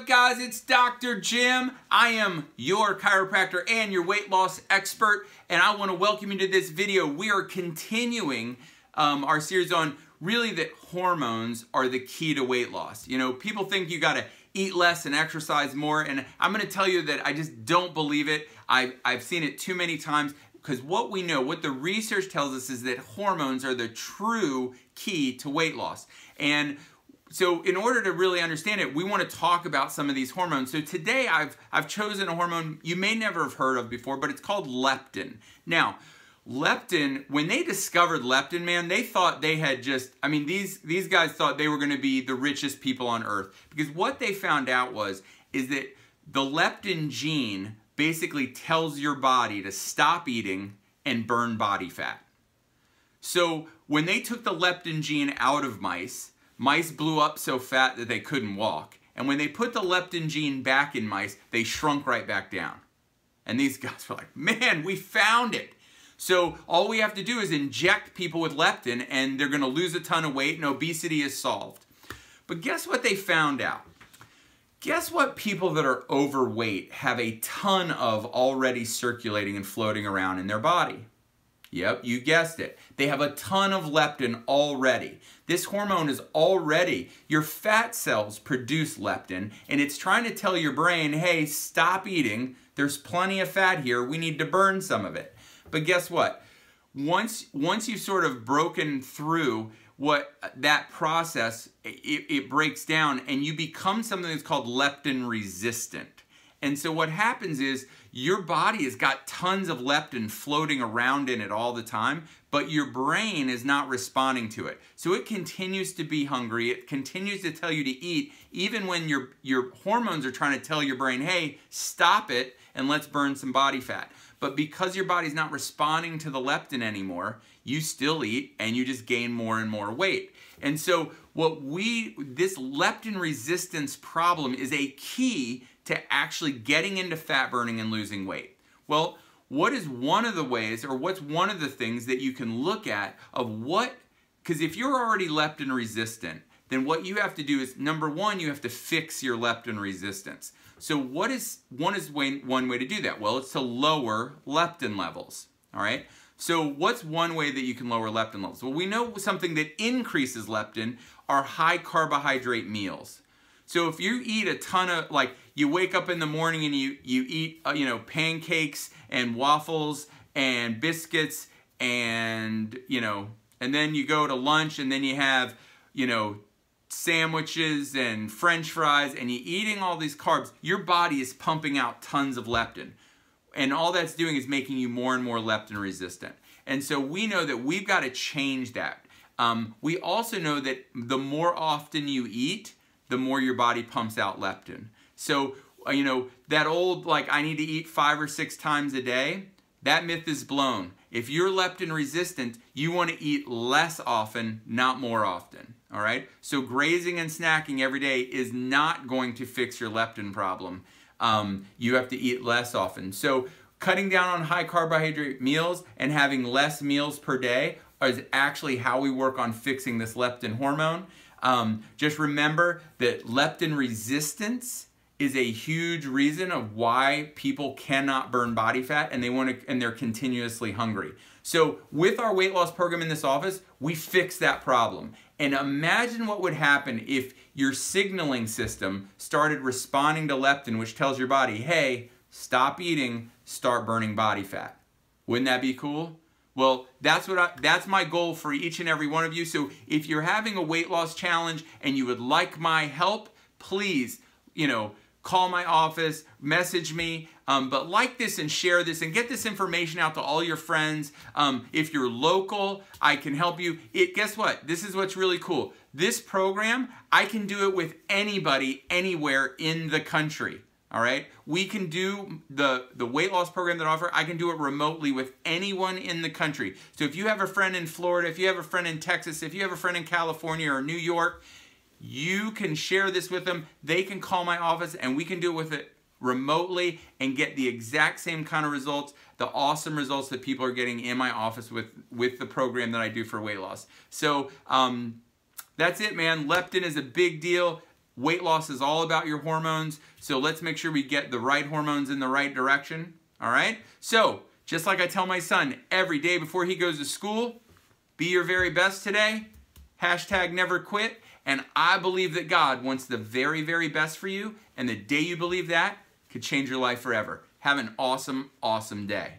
guys? It's Dr. Jim. I am your chiropractor and your weight loss expert, and I want to welcome you to this video. We are continuing our series on really that hormones are the key to weight loss. You know, people think you got to eat less and exercise more, and I'm going to tell you that I just don't believe it. I've seen it too many times, because what we know, what the research tells us, is that hormones are the true key to weight loss. And so in order to really understand it, we want to talk about some of these hormones. So today I've chosen a hormone you may never have heard of before, but it's called leptin. Now, leptin, when they discovered leptin, man, they thought they had just, I mean, these guys thought they were going to be the richest people on earth. Because what they found out is that the leptin gene basically tells your body to stop eating and burn body fat. So when they took the leptin gene out of mice blew up so fat that they couldn't walk. And when they put the leptin gene back in mice, they shrunk right back down. And these guys were like, man, we found it. So all we have to do is inject people with leptin and they're going to lose a ton of weight and obesity is solved. But guess what they found out? Guess what people that are overweight have a ton of already circulating and floating around in their body? Yep, you guessed it. They have a ton of leptin already. This hormone is already, your fat cells produce leptin, and it's trying to tell your brain, hey, stop eating. There's plenty of fat here. We need to burn some of it. But guess what? Once you've sort of broken through that process, it breaks down and you become something that's called leptin resistant. And so what happens is your body has got tons of leptin floating around in it all the time, but your brain is not responding to it. So it continues to be hungry. It continues to tell you to eat, even when your hormones are trying to tell your brain, hey, stop it and let's burn some body fat. But because your body's not responding to the leptin anymore, you still eat and you just gain more and more weight. And so this leptin resistance problem is a key to actually getting into fat burning and losing weight. Well, what is one of the ways, or what's one of the things that you can look at of because if you're already leptin resistant, then what you have to do is, number one, you have to fix your leptin resistance. So one way to do that? Well, it's to lower leptin levels, all right? So what's one way that you can lower leptin levels? Well, we know something that increases leptin are high carbohydrate meals. So if you eat a ton of, like, you wake up in the morning and you eat, pancakes and waffles and biscuits and, and then you go to lunch and then you have, sandwiches and French fries and you're eating all these carbs, your body is pumping out tons of leptin. And all that's doing is making you more and more leptin resistant. And so we know that we've got to change that. We also know that the more often you eat, the more your body pumps out leptin. So, that old, like, I need to eat 5 or 6 times a day, that myth is blown. If you're leptin resistant, you want to eat less often, not more often. All right? So grazing and snacking every day is not going to fix your leptin problem. You have to eat less often. So cutting down on high carbohydrate meals and having less meals per day is actually how we work on fixing this leptin hormone. Just remember that leptin resistance is a huge reason of why people cannot burn body fat and they're continuously hungry. So with our weight loss program in this office, we fix that problem. And imagine what would happen if your signaling system started responding to leptin, which tells your body, hey, stop eating, start burning body fat. Wouldn't that be cool? Well, that's my goal for each and every one of you. So if you're having a weight loss challenge and you would like my help, please, call my office, message me, but like this and share this and get this information out to all your friends. If you're local, I can help you. Guess what? This is what's really cool. This program, I can do it with anybody, anywhere in the country. All right? We can do the weight loss program that I offer, I can do it remotely with anyone in the country. So if you have a friend in Florida, if you have a friend in Texas, if you have a friend in California or New York, you can share this with them. They can call my office and we can do it with it remotely and get the exact same kind of results, the awesome results that people are getting in my office with the program that I do for weight loss. So that's it, man. Leptin is a big deal. Weight loss is all about your hormones, so let's make sure we get the right hormones in the right direction, all right? So, just like I tell my son every day before he goes to school, be your very best today, hashtag never quit, and I believe that God wants the very, very best for you, and the day you believe that could change your life forever. Have an awesome, awesome day.